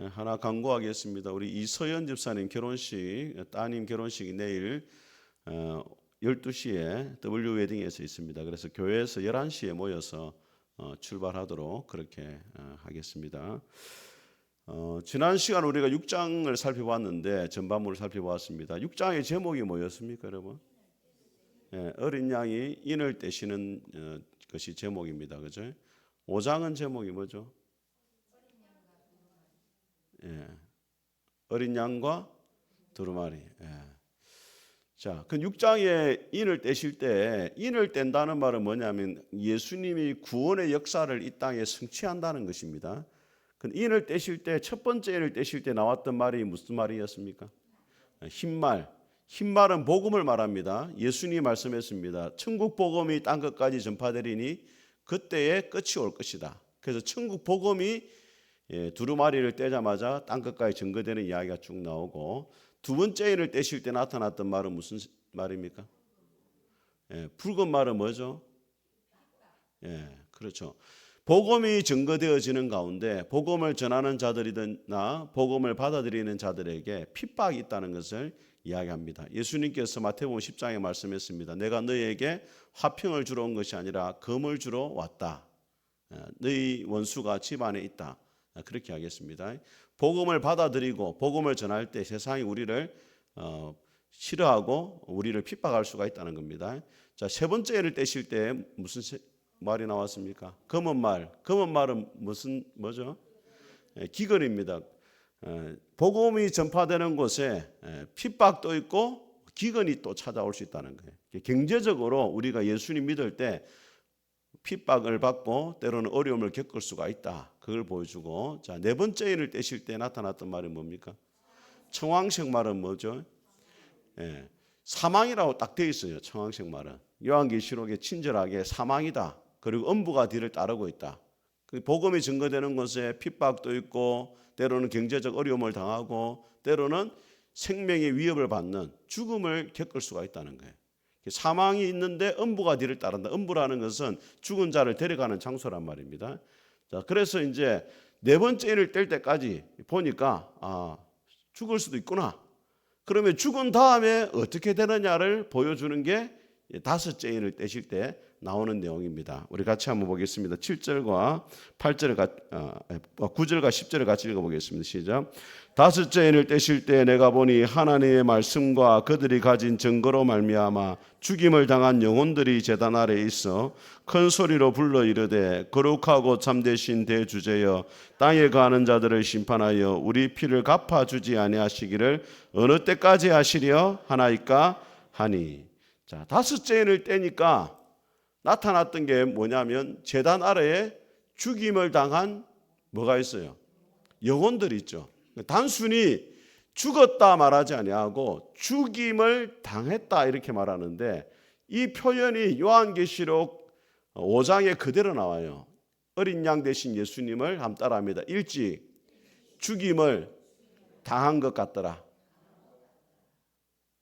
하나 강구하겠습니다. 우리 이서연 집사님 결혼식, 따님 결혼식이 내일 12시에 W 웨딩에서 있습니다. 그래서 교회에서 11시에 모여서 출발하도록 그렇게 하겠습니다. 지난 시간 우리가 6장을 살펴봤는데 전반부를 살펴보았습니다. 6장의 제목이 뭐였습니까, 여러분? 어린 양이 인을 떼시는 것이 제목입니다. 그죠? 5장은 제목이 뭐죠? 어린 양과 두루마리. 자, 그 6장에 인을 떼실 때 인을 뗀다는 말은 뭐냐면 예수님이 구원의 역사를 이 땅에 성취한다는 것입니다. 그 인을 떼실 때 첫 번째 인을 떼실 때 나왔던 말이 무슨 말이었습니까? 흰말. 흰말은 복음을 말합니다. 예수님이 말씀했습니다. 천국 복음이 땅 끝까지 전파되리니 그때에 끝이 올 것이다. 그래서 천국 복음이 두루마리를 떼자마자 땅 끝까지 증거되는 이야기가 쭉 나오고, 두 번째 인을 떼실 때 나타났던 말은 무슨 말입니까? 붉은 말은 뭐죠? 그렇죠. 복음이 증거되어지는 가운데 복음을 전하는 자들이나 복음을 받아들이는 자들에게 핍박이 있다는 것을 이야기합니다. 예수님께서 마태복음 10장에 말씀했습니다. 내가 너희에게 화평을 주러 온 것이 아니라 검을 주러 왔다. 너희 원수가 집 안에 있다. 그렇게 하겠습니다. 복음을 받아들이고 복음을 전할 때 세상이 우리를 싫어하고 우리를 핍박할 수가 있다는 겁니다. 자, 세 번째를 떼실 때 무슨 말이 나왔습니까? 검은 말. 검은 말은 뭐죠? 기근입니다. 복음이 전파되는 곳에 핍박도 있고 기근이 또 찾아올 수 있다는 거예요. 경제적으로 우리가 예수님 믿을 때 핍박을 받고 때로는 어려움을 겪을 수가 있다. 그걸 보여주고, 자, 네 번째 인을 떼실 때 나타났던 말이 뭡니까? 청황색 말은 뭐죠? 사망이라고 딱 되어 있어요. 청황색 말은 요한계시록에 친절하게 사망이다. 그리고 음부가 뒤를 따르고 있다. 복음이 증거되는 곳에 핍박도 있고 때로는 경제적 어려움을 당하고 때로는 생명의 위협을 받는 죽음을 겪을 수가 있다는 거예요. 사망이 있는데 음부가 뒤를 따른다. 음부라는 것은 죽은 자를 데려가는 장소란 말입니다. 자, 그래서 이제 네 번째 인을 뗄 때까지 보니까 죽을 수도 있구나. 그러면 죽은 다음에 어떻게 되느냐를 보여주는 게 다섯째 인을 떼실 때 나오는 내용입니다. 우리 같이 한번 보겠습니다. 7절과 8절을 9절과 10절을 같이 읽어보겠습니다. 시작. 다섯째 인을 떼실 때 내가 보니 하나님의 말씀과 그들이 가진 증거로 말미암아 죽임을 당한 영혼들이 제단 아래에 있어 큰 소리로 불러 이르되 거룩하고 참되신 대주제여 땅에 거하는 자들을 심판하여 우리 피를 갚아주지 아니하시기를 어느 때까지 하시려 하나이까 하니. 자, 다섯째 인을 떼니까 나타났던 게 뭐냐면 제단 아래에 죽임을 당한 뭐가 있어요? 영혼들이 있죠. 단순히 죽었다 말하지 아니하고 죽임을 당했다 이렇게 말하는데, 이 표현이 요한계시록 5장에 그대로 나와요. 어린 양 대신 예수님을 함 따라합니다. 일찍 죽임을 당한 것 같더라.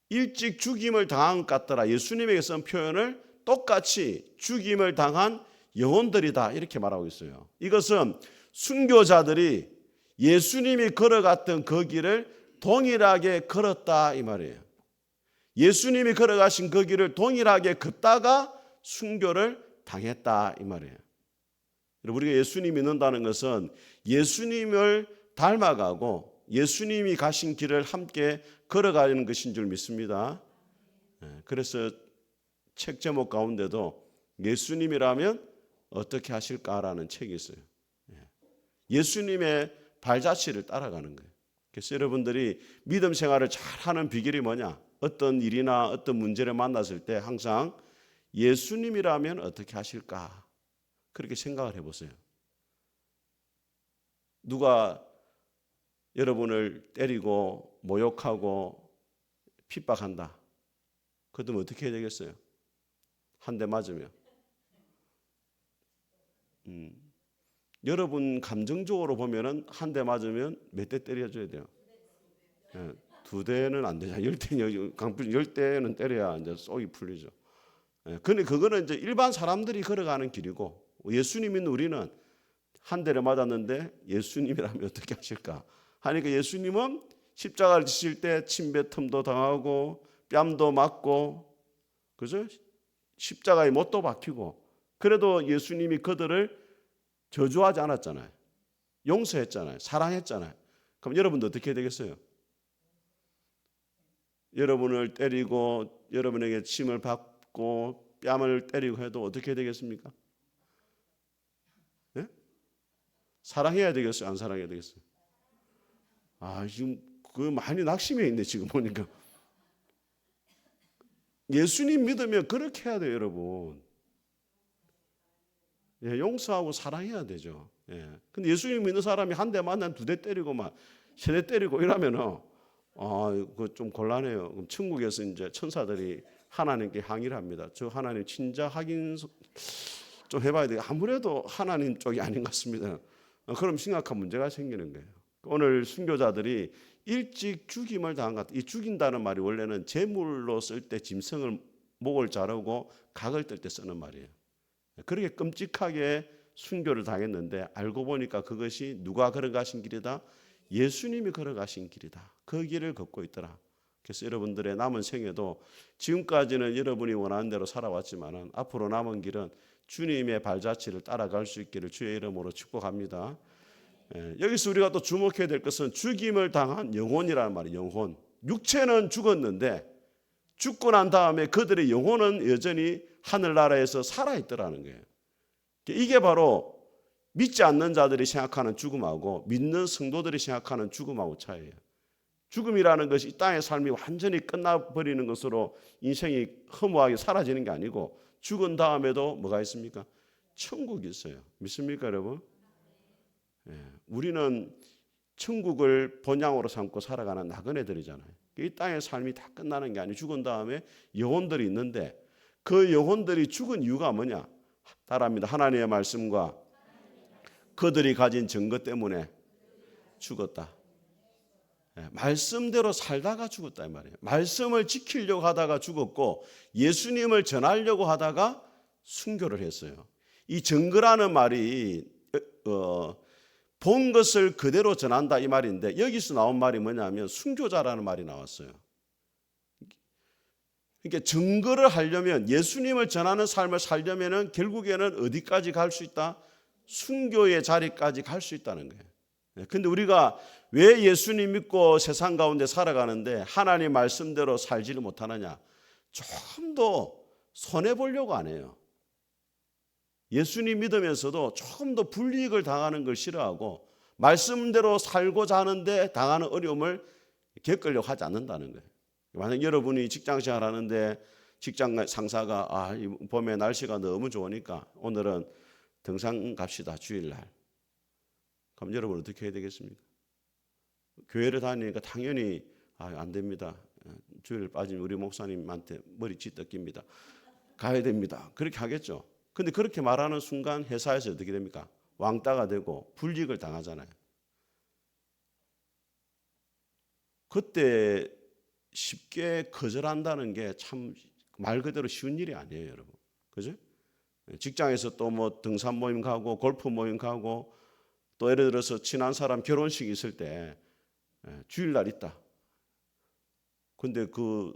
일찍 죽임을 당한 것 같더라. 예수님에게 쓴 표현을 똑같이 죽임을 당한 영혼들이다 이렇게 말하고 있어요. 이것은 순교자들이 예수님이 걸어갔던 그 길을 동일하게 걸었다 이 말이에요. 예수님이 걸어가신 그 길을 동일하게 걷다가 순교를 당했다 이 말이에요. 우리가 예수님 믿는다는 것은 예수님을 닮아가고 예수님이 가신 길을 함께 걸어가는 것인 줄 믿습니다. 그래서 책 제목 가운데도 예수님이라면 어떻게 하실까라는 책이 있어요. 예수님의 발자취를 따라가는 거예요. 그래서 여러분들이 믿음 생활을 잘하는 비결이 뭐냐? 어떤 일이나 어떤 문제를 만났을 때 항상 예수님이라면 어떻게 하실까? 그렇게 생각을 해보세요. 누가 여러분을 때리고 모욕하고 핍박한다. 그러면 어떻게 해야 되겠어요? 한 대 맞으면. 여러분 감정적으로 보면은 한 대 맞으면 몇 대 때려줘야 돼요? 2대는 안 되죠. 10대는 때려야 이제 속이 풀리죠. 근데 그거는 이제 일반 사람들이 걸어가는 길이고, 예수님 믿는 우리는 한 대를 맞았는데 예수님이라면 어떻게 하실까? 하니까 예수님은 십자가를 지실 때 침뱉음도 당하고 뺨도 맞고, 그죠? 십자가에 못도 박히고, 그래도 예수님이 그들을 저주하지 않았잖아요. 용서했잖아요. 사랑했잖아요. 그럼 여러분도 어떻게 되겠어요? 여러분을 때리고 여러분에게 침을 받고 뺨을 때리고 해도 어떻게 되겠습니까? 네? 사랑해야 되겠어요? 안 사랑해야 되겠어요? 지금 그 많이 낙심해 있네 지금 보니까. 예수님 믿으면 그렇게 해야 돼요, 여러분. 예, 용서하고 사랑해야 되죠. 예. 근데 예수님 믿는 사람이 한 대 만나면 두 대 때리고 막 세 대 때리고 이러면은 그거 좀 곤란해요. 그럼 천국에서 이제 천사들이 하나님께 항의를 합니다. 저 하나님 진짜 확인 좀 해봐야 돼요. 아무래도 하나님 쪽이 아닌 것 같습니다. 그럼 심각한 문제가 생기는 거예요. 오늘 순교자들이 일찍 죽임을 당한 것 같아요. 이 죽인다는 말이 원래는 제물로 쓸 때 짐승을 목을 자르고 각을 뜰 때 쓰는 말이에요. 그렇게 끔찍하게 순교를 당했는데 알고 보니까 그것이 누가 걸어가신 길이다? 예수님이 걸어가신 길이다. 그 길을 걷고 있더라. 그래서 여러분들의 남은 생애도 지금까지는 여러분이 원하는 대로 살아왔지만 앞으로 남은 길은 주님의 발자취를 따라갈 수 있기를 주의 이름으로 축복합니다. 여기서 우리가 또 주목해야 될 것은 죽임을 당한 영혼이라는 말이에요. 영혼. 육체는 죽었는데 죽고 난 다음에 그들의 영혼은 여전히 하늘나라에서 살아있더라는 거예요. 이게 바로 믿지 않는 자들이 생각하는 죽음하고 믿는 성도들이 생각하는 죽음하고 차이예요. 죽음이라는 것이 이 땅의 삶이 완전히 끝나버리는 것으로 인생이 허무하게 사라지는 게 아니고 죽은 다음에도 뭐가 있습니까? 천국이 있어요. 믿습니까, 여러분? 우리는 천국을 본향으로 삼고 살아가는 나그네들이잖아요. 이 땅의 삶이 다 끝나는 게 아니고 죽은 다음에 영혼들이 있는데 그 영혼들이 죽은 이유가 뭐냐? 따라합니다. 하나님의 말씀과 그들이 가진 증거 때문에 죽었다. 말씀대로 살다가 죽었다 이 말이에요. 말씀을 지키려고 하다가 죽었고 예수님을 전하려고 하다가 순교를 했어요. 이 증거라는 말이 본 것을 그대로 전한다 이 말인데 여기서 나온 말이 뭐냐면 순교자라는 말이 나왔어요. 그러니까 증거를 하려면 예수님을 전하는 삶을 살려면은 결국에는 어디까지 갈 수 있다? 순교의 자리까지 갈 수 있다는 거예요. 근데 우리가 왜 예수님 믿고 세상 가운데 살아가는데 하나님 말씀대로 살지를 못하느냐? 조금 더 손해보려고 안 해요. 예수님 믿으면서도 조금 더 불이익을 당하는 걸 싫어하고 말씀대로 살고자 하는데 당하는 어려움을 겪으려고 하지 않는다는 거예요. 만약 여러분이 직장생활 하는데 직장 상사가 이 봄에 날씨가 너무 좋으니까 오늘은 등산 갑시다 주일날. 그럼 여러분 어떻게 해야 되겠습니까? 교회를 다니니까 당연히 안 됩니다. 주일 빠지면 우리 목사님한테 머리 찢어깁니다. 가야 됩니다. 그렇게 하겠죠. 근데 그렇게 말하는 순간 회사에서 어떻게 됩니까? 왕따가 되고 불이익을 당하잖아요. 그때 쉽게 거절한다는 게 참 말 그대로 쉬운 일이 아니에요, 여러분. 그죠? 직장에서 또 뭐 등산 모임 가고 골프 모임 가고 또 예를 들어서 친한 사람 결혼식 있을 때 주일날 있다. 근데 그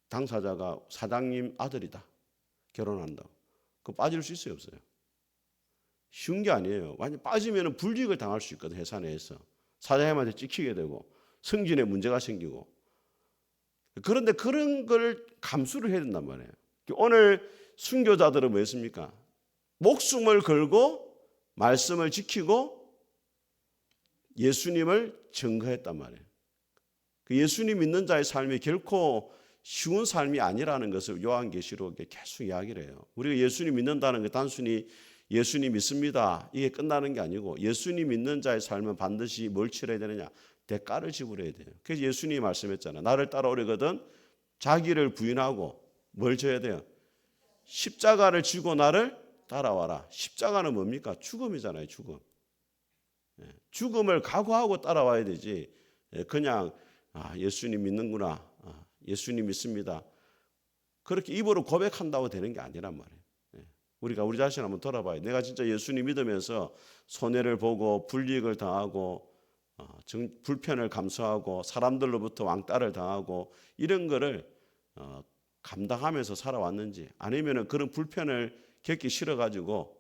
당사자가 사장님 아들이다. 결혼한다고. 그거 빠질 수 있어요, 없어요? 쉬운 게 아니에요. 완전 빠지면 불이익을 당할 수 있거든, 회사 내에서. 사장님한테 찍히게 되고 승진에 문제가 생기고. 그런데 그런 걸 감수를 해야 된단 말이에요. 오늘 순교자들은 뭐였습니까? 목숨을 걸고 말씀을 지키고 예수님을 증거했단 말이에요. 예수님 믿는 자의 삶이 결코 쉬운 삶이 아니라는 것을 요한계시록에 계속 이야기를 해요. 우리가 예수님 믿는다는 게 단순히 예수님 믿습니다. 이게 끝나는 게 아니고 예수님 믿는 자의 삶은 반드시 뭘 치러야 되느냐? 대가를 지불해야 돼요. 그래서 예수님이 말씀했잖아요. 나를 따라오려거든 자기를 부인하고 뭘 져야 돼요? 십자가를 지고 나를 따라와라. 십자가는 뭡니까? 죽음이잖아요. 죽음. 죽음을 각오하고 따라와야 되지. 그냥 예수님 믿는구나. 예수님 믿습니다. 그렇게 입으로 고백한다고 되는 게 아니란 말이에요. 우리가 우리 자신 한번 돌아봐요. 내가 진짜 예수님 믿으면서 손해를 보고 불이익을 당하고 불편을 감수하고 사람들로부터 왕따를 당하고 이런 거를 감당하면서 살아왔는지, 아니면 그런 불편을 겪기 싫어가지고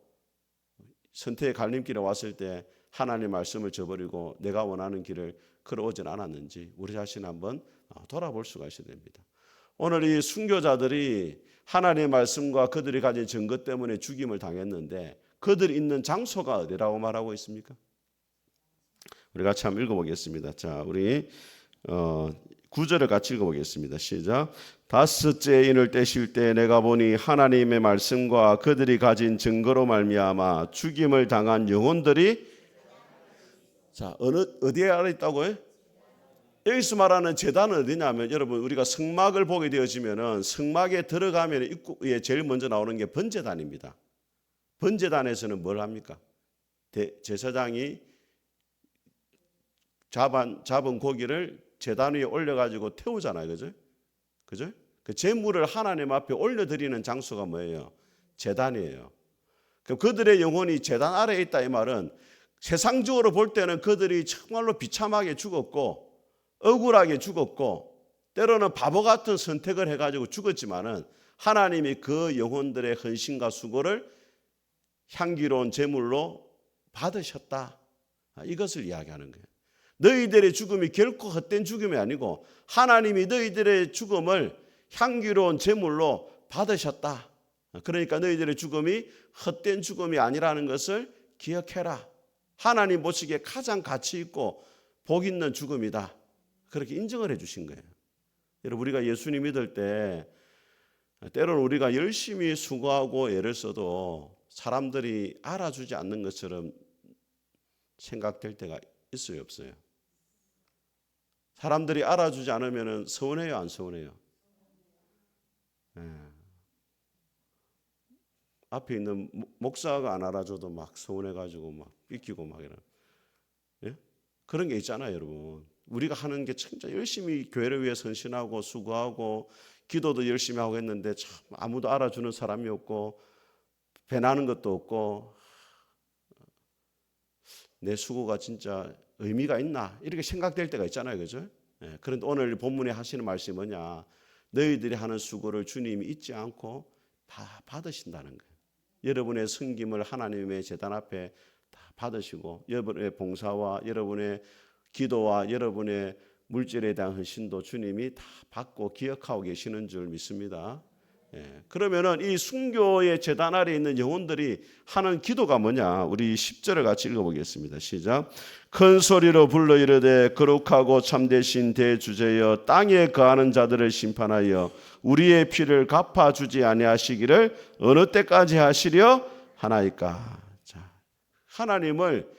선택의 갈림길에 왔을 때 하나님의 말씀을 저버리고 내가 원하는 길을 걸어오진 않았는지 우리 자신 한번 돌아볼 수가 있어야 됩니다. 오늘 이 순교자들이 하나님의 말씀과 그들이 가진 증거 때문에 죽임을 당했는데 그들이 있는 장소가 어디라고 말하고 있습니까? 우리 같이 한번 읽어보겠습니다. 자, 우리 9절을 같이 읽어보겠습니다. 시작. 다섯째 인을 떼실 때 내가 보니 하나님의 말씀과 그들이 가진 증거로 말미암아 죽임을 당한 영혼들이, 자, 어디에 알아 있다고요? 여기서 말하는 제단은 어디냐면, 여러분 우리가 성막을 보게 되어지면은 성막에 들어가면 입구에 제일 먼저 나오는 게 번제단입니다. 번제단에서는 뭘 합니까? 제사장이 잡은 고기를 제단 위에 올려가지고 태우잖아요, 그죠? 그죠? 그 제물을 하나님 앞에 올려드리는 장소가 뭐예요? 제단이에요. 그들의 영혼이 제단 아래에 있다 이 말은, 세상적으로 볼 때는 그들이 정말로 비참하게 죽었고 억울하게 죽었고 때로는 바보 같은 선택을 해가지고 죽었지만은 하나님이 그 영혼들의 헌신과 수고를 향기로운 제물로 받으셨다. 이것을 이야기하는 거예요. 너희들의 죽음이 결코 헛된 죽음이 아니고 하나님이 너희들의 죽음을 향기로운 제물로 받으셨다. 그러니까 너희들의 죽음이 헛된 죽음이 아니라는 것을 기억해라. 하나님 보시기에 가장 가치 있고 복 있는 죽음이다. 그렇게 인정을 해 주신 거예요. 여러분 우리가 예수님 믿을 때 때로는 우리가 열심히 수고하고 애를 써도 사람들이 알아주지 않는 것처럼 생각될 때가 있어요, 없어요? 사람들이 알아주지 않으면 서운해요, 안 서운해요? 앞에 있는 목사가 안 알아줘도 막 서운해가지고 막 삐끼고 막 이런, 예? 그런 게 있잖아요, 여러분. 우리가 하는 게 진짜 열심히 교회를 위해 헌신하고 수고하고 기도도 열심히 하고 했는데 참 아무도 알아주는 사람이 없고 배나는 것도 없고 내 수고가 진짜 의미가 있나 이렇게 생각될 때가 있잖아요, 그죠? 예, 그런데 오늘 본문에 하시는 말씀이 뭐냐? 너희들이 하는 수고를 주님이 잊지 않고 다 받으신다는 거예요. 여러분의 섬김을 하나님의 제단 앞에 다 받으시고 여러분의 봉사와 여러분의 기도와 여러분의 물질에 대한 헌신도 주님이 다 받고 기억하고 계시는 줄 믿습니다. 그러면은 이 순교의 제단 아래 있는 영혼들이 하는 기도가 뭐냐? 우리 10절을 같이 읽어보겠습니다. 시작. 큰 소리로 불러 이르되 거룩하고 참되신 대주제여 땅에 거하는 자들을 심판하여 우리의 피를 갚아주지 아니하시기를 어느 때까지 하시려 하나이까? 자, 하나님을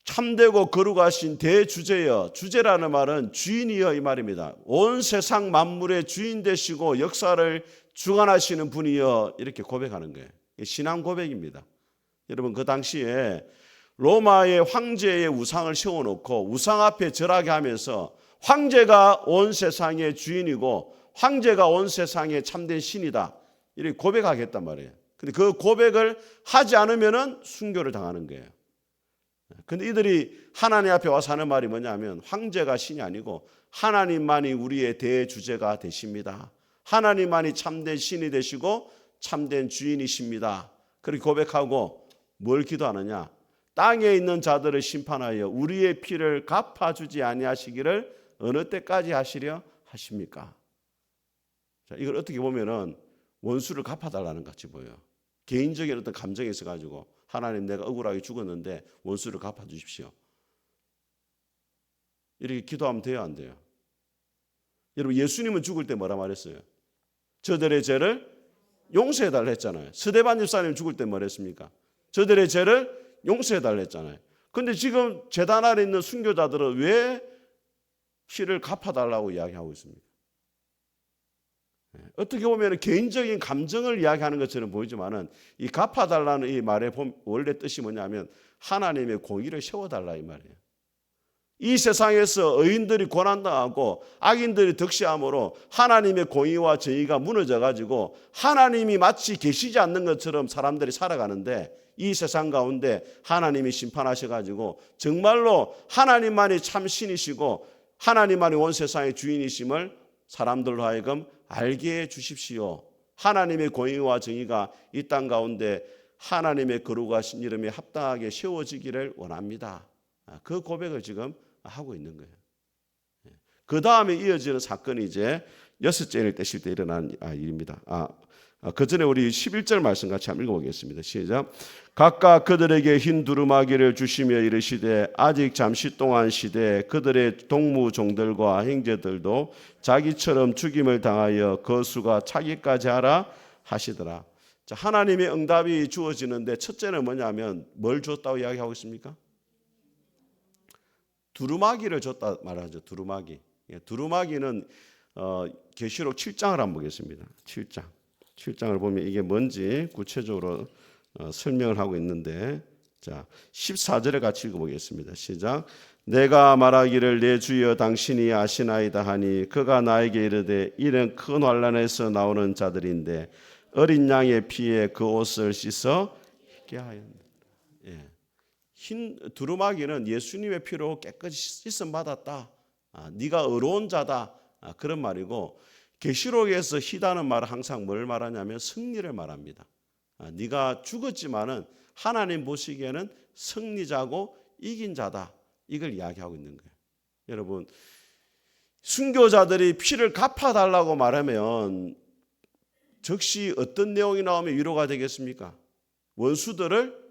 참되고 거룩하신 대주제여, 주제라는 말은 주인이여 이 말입니다. 온 세상 만물의 주인 되시고 역사를 주관하시는 분이여 이렇게 고백하는 거예요. 신앙 고백입니다. 여러분 그 당시에 로마의 황제의 우상을 세워놓고 우상 앞에 절하게 하면서 황제가 온 세상의 주인이고 황제가 온 세상의 참된 신이다 이렇게 고백하겠단 말이에요. 근데 그 고백을 하지 않으면은 순교를 당하는 거예요. 근데 이들이 하나님 앞에 와서 하는 말이 뭐냐면 황제가 신이 아니고 하나님만이 우리의 대주제가 되십니다. 하나님만이 참된 신이 되시고 참된 주인이십니다. 그렇게 고백하고 뭘 기도하느냐? 땅에 있는 자들을 심판하여 우리의 피를 갚아주지 아니하시기를 어느 때까지 하시려 하십니까? 자, 이걸 어떻게 보면은 원수를 갚아달라는 것 같이 보여요. 개인적인 어떤 감정이 있어가지고 하나님 내가 억울하게 죽었는데 원수를 갚아주십시오. 이렇게 기도하면 돼요, 안 돼요? 여러분 예수님은 죽을 때 뭐라 말했어요? 저들의 죄를 용서해달라 했잖아요. 스데반 집사님 죽을 때 뭐라 했습니까? 저들의 죄를 용서해달라 했잖아요. 그런데 지금 제단 아래 있는 순교자들은 왜 피를 갚아달라고 이야기하고 있습니까? 어떻게 보면 개인적인 감정을 이야기하는 것처럼 보이지만은 이 갚아달라는 이 말의 원래 뜻이 뭐냐면 하나님의 공의를 세워달라 이 말이에요. 이 세상에서 의인들이 고난당하고 악인들이 득시함으로 하나님의 공의와 정의가 무너져가지고 하나님이 마치 계시지 않는 것처럼 사람들이 살아가는데, 이 세상 가운데 하나님이 심판하셔가지고 정말로 하나님만이 참 신이시고 하나님만이 온 세상의 주인이심을 사람들로 하여금 알게 해 주십시오. 하나님의 공의와 정의가 이 땅 가운데 하나님의 거룩하신 이름에 합당하게 세워지기를 원합니다. 그 고백을 지금 하고 있는 거예요. 그 다음에 이어지는 사건이 이제 여섯째 인을 떼실 때 일어난 일입니다. 그 전에 우리 11절 말씀 같이 한번 읽어보겠습니다. 시작. 각각 그들에게 흰 두루마기를 주시며 이르시되 아직 잠시 동안 시되 그들의 동무종들과 형제들도 자기처럼 죽임을 당하여 거수가 차기까지 하라 하시더라. 자, 하나님의 응답이 주어지는데 첫째는 뭐냐면 뭘 줬다고 이야기하고 있습니까? 두루마기를 줬다 말하죠. 두루마기. 두루마기는 계시록 7장을 한번 보겠습니다. 7장을 보면 이게 뭔지 구체적으로 설명을 하고 있는데, 자 14절에 같이 읽어보겠습니다. 시작. 내가 말하기를 내 주여 당신이 아시나이다 하니 그가 나에게 이르되 이는 큰 환난에서 나오는 자들인데 어린 양의 피에 그 옷을 씻어 입게 하였느니라. 흰 두루마기는 예수님의 피로 깨끗이 씻음 받았다. 네가 의로운 자다. 그런 말이고, 계시록에서 희다는 말은 항상 뭘 말하냐면 승리를 말합니다. 네가 죽었지만은 하나님 보시기에는 승리자고 이긴 자다. 이걸 이야기하고 있는 거예요. 여러분, 순교자들이 피를 갚아달라고 말하면 즉시 어떤 내용이 나오면 위로가 되겠습니까? 원수들을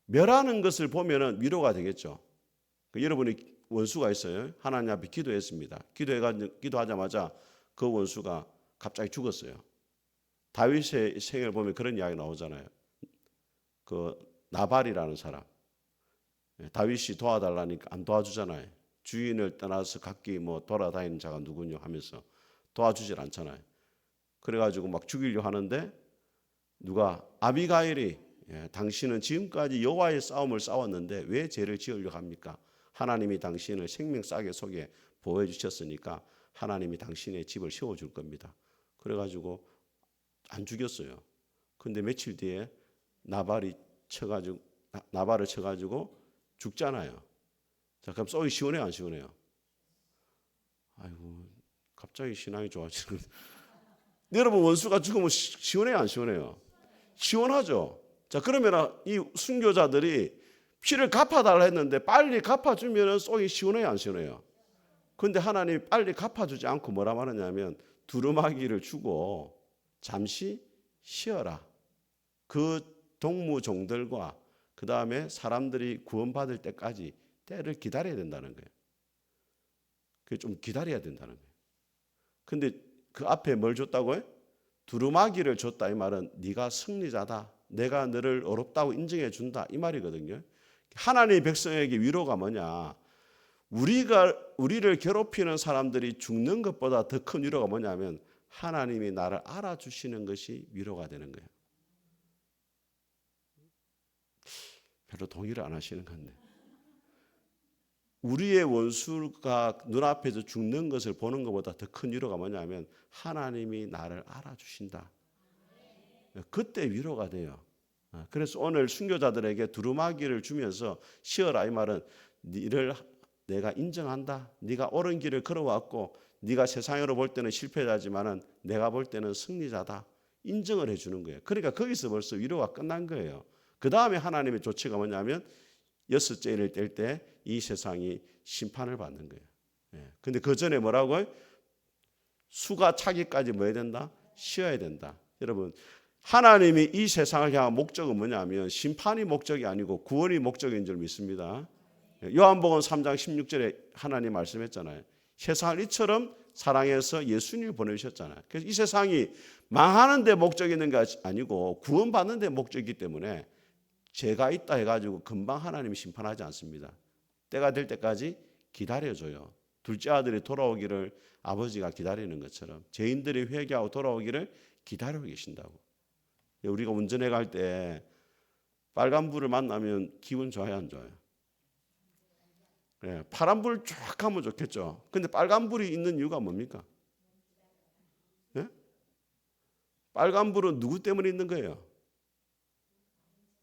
멸하는 것을 보면은 위로가 되겠죠. 여러분이 원수가 있어요. 하나님 앞에 기도했습니다. 기도하자마자 그 원수가 갑자기 죽었어요. 다윗의 생애를 보면 그런 이야기 나오잖아요. 그 나발이라는 사람, 다윗이 도와달라니까 안 도와주잖아요. 주인을 떠나서 각기 뭐 돌아다니는 자가 누구냐 하면서 도와주질 않잖아요. 그래가지고 막 죽이려 하는데 누가 아비가일이 당신은 지금까지 여호와의 싸움을 싸웠는데 왜 죄를 지으려고 합니까? 하나님이 당신을 생명싸게 속에 보호해 주셨으니까 하나님이 당신의 집을 세워줄 겁니다. 그래가지고 안 죽였어요. 근데 며칠 뒤에 나발을 쳐가지고 죽잖아요. 자, 그럼 쏘기 시원해요, 안 시원해요? 아이고, 갑자기 신앙이 좋아지는. 여러분, 원수가 죽으면 시원해요, 안 시원해요? 시원하죠. 자, 그러면 이 순교자들이 피를 갚아달라 했는데 빨리 갚아주면 쏘기 시원해요, 안 시원해요? 그런데 하나님이 빨리 갚아주지 않고 뭐라 말하냐면 두루마기를 주고 잠시 쉬어라. 그 동무종들과 그 다음에 사람들이 구원받을 때까지 때를 기다려야 된다는 거예요. 그게 좀 기다려야 된다는 거예요. 근데 그 앞에 뭘 줬다고요? 두루마기를 줬다. 이 말은 네가 승리자다. 내가 너를 어렵다고 인정해 준다. 이 말이거든요. 하나님의 백성에게 위로가 뭐냐? 우리를 괴롭히는 사람들이 죽는 것보다 더 큰 위로가 뭐냐면 하나님이 나를 알아주시는 것이 위로가 되는 거예요. 별로 동의를 안 하시는 것 같네. 우리의 원수가 눈앞에서 죽는 것을 보는 것보다 더 큰 위로가 뭐냐면 하나님이 나를 알아주신다. 그때 위로가 돼요. 그래서 오늘 순교자들에게 두루마기를 주면서 쉬어라 이 말은 너를 내가 인정한다. 네가 옳은 길을 걸어왔고 네가 세상으로 볼 때는 실패자지만은 내가 볼 때는 승리자다. 인정을 해주는 거예요. 그러니까 거기서 벌써 위로가 끝난 거예요. 그 다음에 하나님의 조치가 뭐냐면 여섯째 인을 뗄 때 이 세상이 심판을 받는 거예요. 근데 그 전에 뭐라고요? 수가 차기까지 뭐 해야 된다? 쉬어야 된다. 여러분, 하나님이 이 세상을 향한 목적은 뭐냐면 심판이 목적이 아니고 구원이 목적인 줄 믿습니다. 요한복음 3장 16절에 하나님 말씀했잖아요. 세상을 이처럼 사랑해서 예수님을 보내주셨잖아요. 그래서 이 세상이 망하는 데 목적이 있는 게 아니고 구원받는 데 목적이기 때문에 죄가 있다 해가지고 금방 하나님이 심판하지 않습니다. 때가 될 때까지 기다려줘요. 둘째 아들이 돌아오기를 아버지가 기다리는 것처럼 죄인들이 회개하고 돌아오기를 기다리고 계신다고. 우리가 운전해 갈 때 빨간불을 만나면 기분 좋아요, 안 좋아요? 파란불 쫙 하면 좋겠죠. 근데 빨간불이 있는 이유가 뭡니까? 예? 빨간불은 누구 때문에 있는 거예요?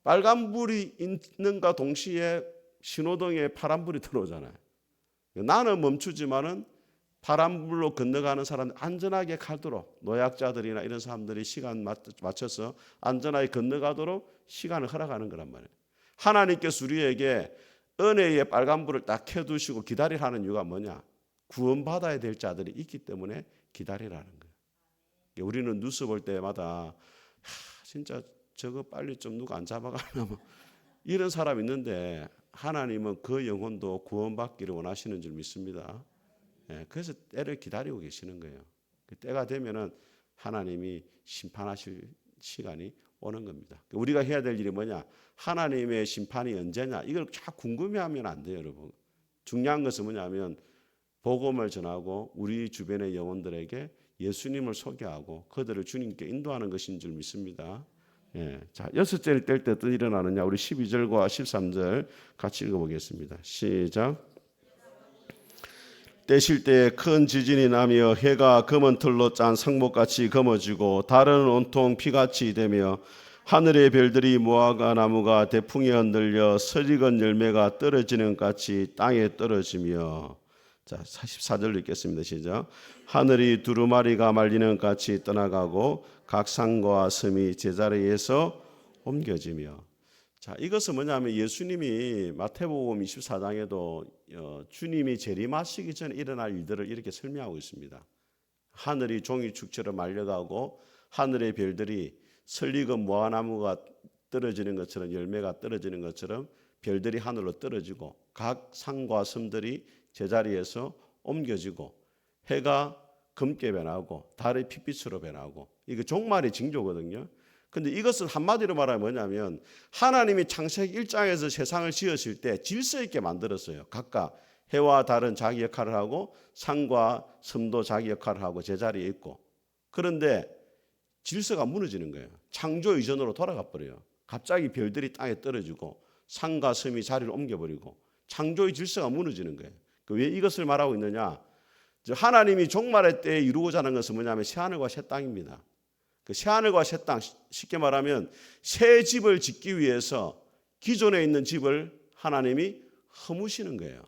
빨간불이 있는가 동시에 신호등에 파란불이 들어오잖아요. 나는 멈추지만은 파란불로 건너가는 사람 안전하게 가도록, 노약자들이나 이런 사람들이 시간 맞춰서 안전하게 건너가도록 시간을 허락하는 거란 말이에요. 하나님께서 우리에게 은혜의 빨간불을 딱 켜두시고 기다리라는 이유가 뭐냐? 구원받아야 될 자들이 있기 때문에 기다리라는 거예요. 우리는 뉴스 볼 때마다 진짜 저거 빨리 좀 누가 안 잡아가면 이런 사람 있는데 하나님은 그 영혼도 구원받기를 원하시는 줄 믿습니다. 그래서 때를 기다리고 계시는 거예요. 그 때가 되면은 하나님이 심판하실 시간이 오는 겁니다. 우리가 해야 될 일이 뭐냐? 하나님의 심판이 언제냐? 이걸 쫙 궁금해하면 안 돼요, 여러분. 중요한 것은 뭐냐면 복음을 전하고 우리 주변의 영혼들에게 예수님을 소개하고 그들을 주님께 인도하는 것인 줄 믿습니다. 자, 여섯째를 뗄 때 또 일어나느냐? 우리 12절과 13절 같이 읽어보겠습니다. 시작. 떼실 때에 큰 지진이 나며 해가 검은 틀로 짠 상목같이 검어지고 달은 온통 피같이 되며 하늘의 별들이 무화과 나무가 대풍에 흔들려 설익은 열매가 떨어지는 같이 땅에 떨어지며. 자, 44절 읽겠습니다. 시작. 하늘이 두루마리가 말리는 같이 떠나가고 각 산과 섬이 제자리에서 옮겨지며. 자, 이것은 뭐냐면 예수님이 마태복음 24장에도 주님이 재림하시기 전에 일어날 일들을 이렇게 설명하고 있습니다. 하늘이 종이축처럼 말려가고 하늘의 별들이 설익은 무화과나무가 떨어지는 것처럼 열매가 떨어지는 것처럼 별들이 하늘로 떨어지고 각 산과 섬들이 제자리에서 옮겨지고 해가 검게 변하고 달이 핏빛으로 변하고 이게 종말의 징조거든요. 근데 이것은 한마디로 말하면 뭐냐면 하나님이 창세기 1장에서 세상을 지으실 때 질서 있게 만들었어요. 각각 해와 달은 자기 역할을 하고 산과 섬도 자기 역할을 하고 제자리에 있고. 그런데 질서가 무너지는 거예요. 창조 이전으로 돌아가 버려요. 갑자기 별들이 땅에 떨어지고 산과 섬이 자리를 옮겨버리고 창조의 질서가 무너지는 거예요. 왜 이것을 말하고 있느냐? 하나님이 종말의 때에 이루고자 하는 것은 뭐냐면 새하늘과 새 땅입니다. 그 새하늘과 새 땅, 쉽게 말하면 새 집을 짓기 위해서 기존에 있는 집을 하나님이 허무시는 거예요.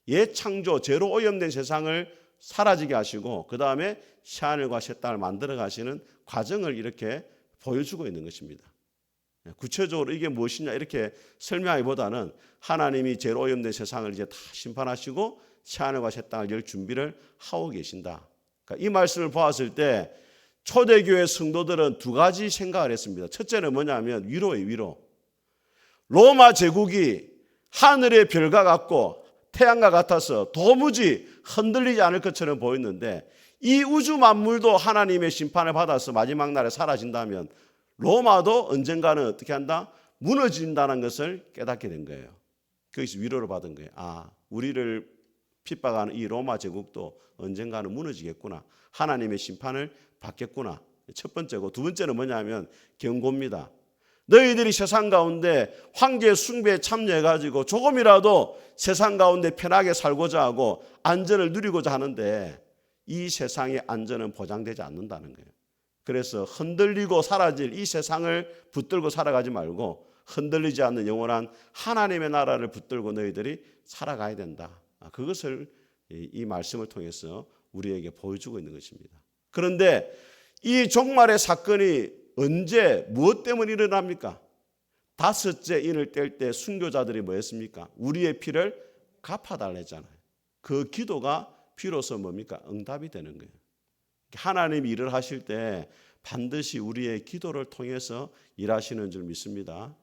옛 창조, 죄로 오염된 세상을 사라지게 하시고 그 다음에 새하늘과 새 땅을 만들어 가시는 과정을 이렇게 보여주고 있는 것입니다. 구체적으로 이게 무엇이냐 이렇게 설명하기보다는 하나님이 죄로 오염된 세상을 이제 다 심판하시고 새하늘과 새 땅을 열 준비를 하고 계신다. 그러니까 이 말씀을 보았을 때 초대교회 성도들은 두 가지 생각을 했습니다. 첫째는 뭐냐면 위로예요, 위로. 로마 제국이 하늘의 별과 같고 태양과 같아서 도무지 흔들리지 않을 것처럼 보였는데 이 우주 만물도 하나님의 심판을 받아서 마지막 날에 사라진다면 로마도 언젠가는 어떻게 한다? 무너진다는 것을 깨닫게 된 거예요. 거기서 위로를 받은 거예요. 아, 우리를 핍박하는 이 로마 제국도 언젠가는 무너지겠구나. 하나님의 심판을 받겠구나. 첫 번째고 두 번째는 뭐냐면 경고입니다. 너희들이 세상 가운데 황제 숭배에 참여해가지고 조금이라도 세상 가운데 편하게 살고자 하고 안전을 누리고자 하는데 이 세상의 안전은 보장되지 않는다는 거예요. 그래서 흔들리고 사라질 이 세상을 붙들고 살아가지 말고 흔들리지 않는 영원한 하나님의 나라를 붙들고 너희들이 살아가야 된다. 그것을 이 말씀을 통해서 우리에게 보여주고 있는 것입니다. 그런데 이 종말의 사건이 언제 무엇 때문에 일어납니까? 다섯째 인을 뗄 때 순교자들이 뭐 했습니까? 우리의 피를 갚아달라 했잖아요. 그 기도가 비로소 뭡니까? 응답이 되는 거예요. 하나님이 일을 하실 때 반드시 우리의 기도를 통해서 일하시는 줄 믿습니다.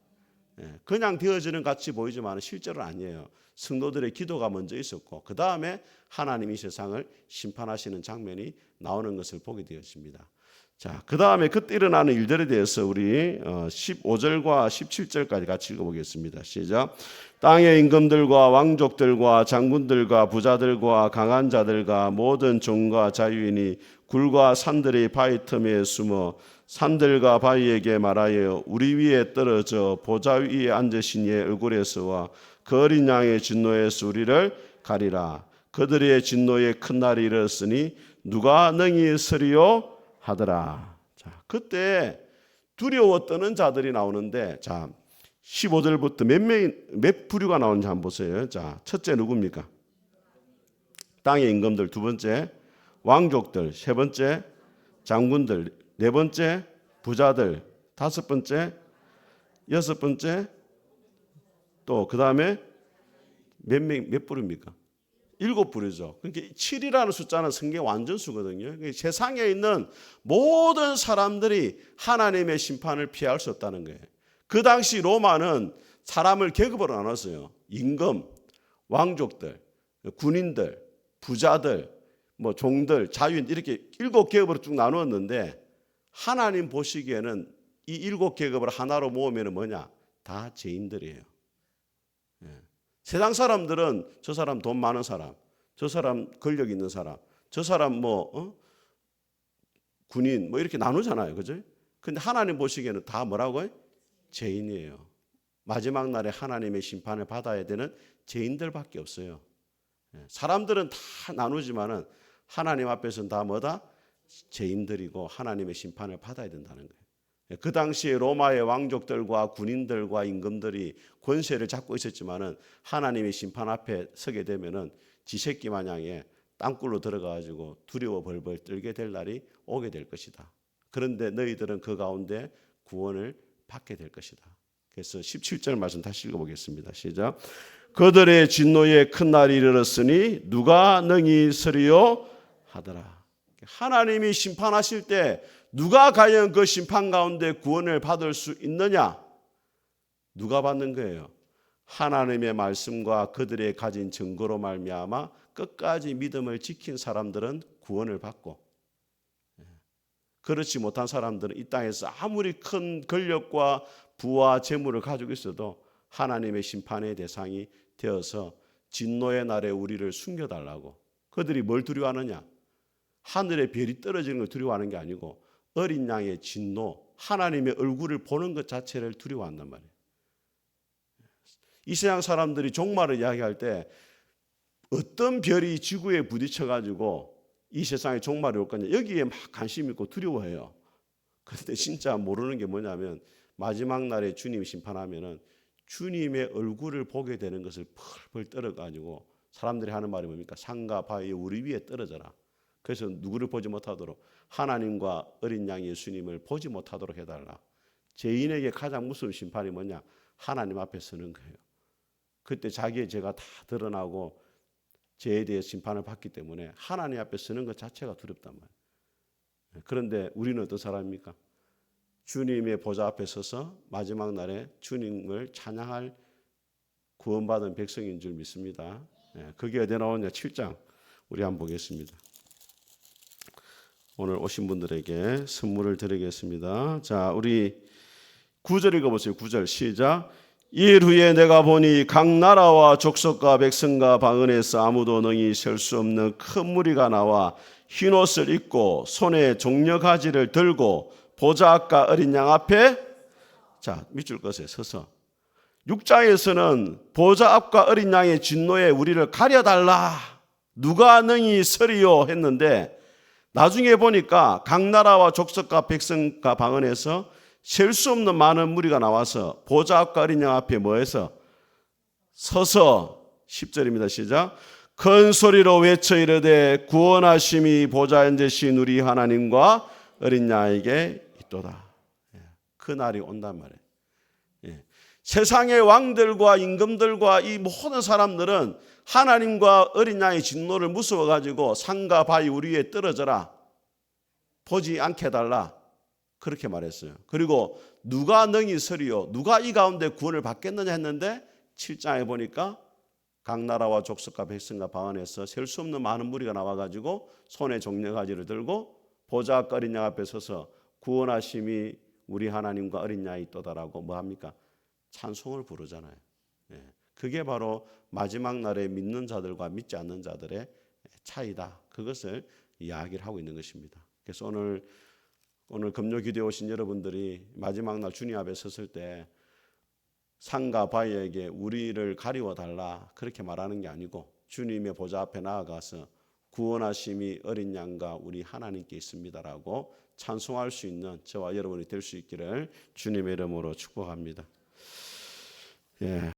그냥 되어지는 같이 보이지만 실제로는 아니에요. 성도들의 기도가 먼저 있었고 그 다음에 하나님이 세상을 심판하시는 장면이 나오는 것을 보게 되었습니다. 자, 그 다음에 그때 일어나는 일들에 대해서 우리 15절과 17절까지 같이 읽어보겠습니다. 시작. 땅의 임금들과 왕족들과 장군들과 부자들과 강한 자들과 모든 종과 자유인이 굴과 산들의 바위 틈에 숨어 산들과 바위에게 말하여 우리 위에 떨어져 보좌 위에 앉으신 이의 얼굴에서와 그 어린 양의 진노에서 우리를 가리라. 그들의 진노에 큰 날이 이르렀으니 누가 능히 서리요 하더라. 자, 그때 두려워 떠는 자들이 나오는데, 자, 15절부터 몇 부류가 나오는지 한번 보세요. 자, 첫째 누굽니까? 땅의 임금들. 두 번째 왕족들. 세 번째 장군들. 네 번째 부자들. 다섯 번째, 여섯 번째, 또 그 다음에 몇 부류입니까? 7부류죠. 그러니까 7이라는 숫자는 성경 완전수거든요. 그러니까 세상에 있는 모든 사람들이 하나님의 심판을 피할 수 없다는 거예요. 그 당시 로마는 사람을 계급으로 나눴어요. 임금, 왕족들, 군인들, 부자들, 뭐 종들, 자유인 이렇게 7계급으로 쭉 나누었는데, 하나님 보시기에는 이 7계급을 하나로 모으면 뭐냐? 다 죄인들이에요. 세상 사람들은 저 사람 돈 많은 사람, 저 사람 권력 있는 사람, 저 사람 군인 뭐 이렇게 나누잖아요. 그죠? 근데 하나님 보시기에는 다 뭐라고요? 죄인이에요. 마지막 날에 하나님의 심판을 받아야 되는 죄인들밖에 없어요. 사람들은 다 나누지만은 하나님 앞에서는 다 뭐다? 죄인들이고 하나님의 심판을 받아야 된다는 거예요. 그 당시에 로마의 왕족들과 군인들과 임금들이 권세를 잡고 있었지만은 하나님의 심판 앞에 서게 되면은 지새끼 마냥에 땅굴로 들어가가지고 두려워 벌벌 떨게 될 날이 오게 될 것이다. 그런데 너희들은 그 가운데 구원을 받게 될 것이다. 그래서 17절 말씀 다시 읽어보겠습니다. 시작. 그들의 진노에 큰 날이 이르렀으니 누가 능히 서리요 하더라. 하나님이 심판하실 때 누가 과연 그 심판 가운데 구원을 받을 수 있느냐? 누가 받는 거예요? 하나님의 말씀과 그들의 가진 증거로 말미암아 끝까지 믿음을 지킨 사람들은 구원을 받고, 그렇지 못한 사람들은 이 땅에서 아무리 큰 권력과 부와 재물을 가지고 있어도 하나님의 심판의 대상이 되어서 진노의 날에 우리를 숨겨달라고. 그들이 뭘 두려워하느냐? 하늘의 별이 떨어지는 걸 두려워하는 게 아니고 어린 양의 진노, 하나님의 얼굴을 보는 것 자체를 두려워한단 말이에요. 이 세상 사람들이 종말을 이야기할 때 어떤 별이 지구에 부딪혀가지고 이 세상에 종말이 올 거냐, 여기에 막 관심 있고 두려워해요. 그런데 진짜 모르는 게 뭐냐면 마지막 날에 주님 심판하면은 주님의 얼굴을 보게 되는 것을 펄펄 떨어가지고 사람들이 하는 말이 뭡니까? 산과 바위 우리 위에 떨어져라. 그래서 누구를 보지 못하도록, 하나님과 어린 양 예수님을 보지 못하도록 해달라. 죄인에게 가장 무서운 심판이 뭐냐? 하나님 앞에 서는 거예요. 그때 자기의 죄가 다 드러나고 죄에 대해 심판을 받기 때문에 하나님 앞에 서는 것 자체가 두렵단 말이에요. 그런데 우리는 어떤 사람입니까? 주님의 보좌 앞에 서서 마지막 날에 주님을 찬양할 구원받은 백성인 줄 믿습니다. 그게 어디 나오냐? 7장 우리 한번 보겠습니다. 오늘 오신 분들에게 선물을 드리겠습니다. 자, 우리 9절 읽어보세요. 9절 시작. 일 후에 내가 보니 각 나라와 족속과 백성과 방언에서 아무도 능히 셀 수 없는 큰 무리가 나와 흰 옷을 입고 손에 종려가지를 들고 보좌 앞과 어린 양 앞에, 자, 밑줄 것에 서서 6장에서는 보좌 앞과 어린 양의 진노에 우리를 가려달라, 누가 능히 서리요 했는데, 나중에 보니까 각 나라와 족속과 백성과 방언에서 셀 수 없는 많은 무리가 나와서 보좌 앞과 어린 양 앞에 뭐해서 서서 10절입니다. 시작. 큰 소리로 외쳐 이르되 구원하심이 보좌 앉으신 우리 하나님과 어린 양에게 있도다. 그 날이 온단 말이에요. 세상의 왕들과 임금들과 이 모든 사람들은 하나님과 어린 양의 진노를 무서워가지고 산과 바위 우리 위에 떨어져라, 보지 않게 해달라, 그렇게 말했어요. 그리고 누가 능히 서리요, 누가 이 가운데 구원을 받겠느냐 했는데 7장에 보니까 각 나라와 족속과 백성과 방언에서 셀 수 없는 많은 무리가 나와가지고 손에 종려가지를 들고 보좌 앞과 어린 양 앞에 서서 구원하심이 우리 하나님과 어린 양이 있도다라고 뭐합니까? 찬송을 부르잖아요. 그게 바로 마지막 날에 믿는 자들과 믿지 않는 자들의 차이다. 그것을 이야기를 하고 있는 것입니다. 그래서 오늘 금요 기도에 오신 여러분들이 마지막 날 주님 앞에 섰을 때 상과 바위에게 우리를 가리워 달라 그렇게 말하는 게 아니고 주님의 보좌 앞에 나아가서 구원하심이 어린 양과 우리 하나님께 있습니다라고 찬송할 수 있는 저와 여러분이 될 수 있기를 주님의 이름으로 축복합니다. 예.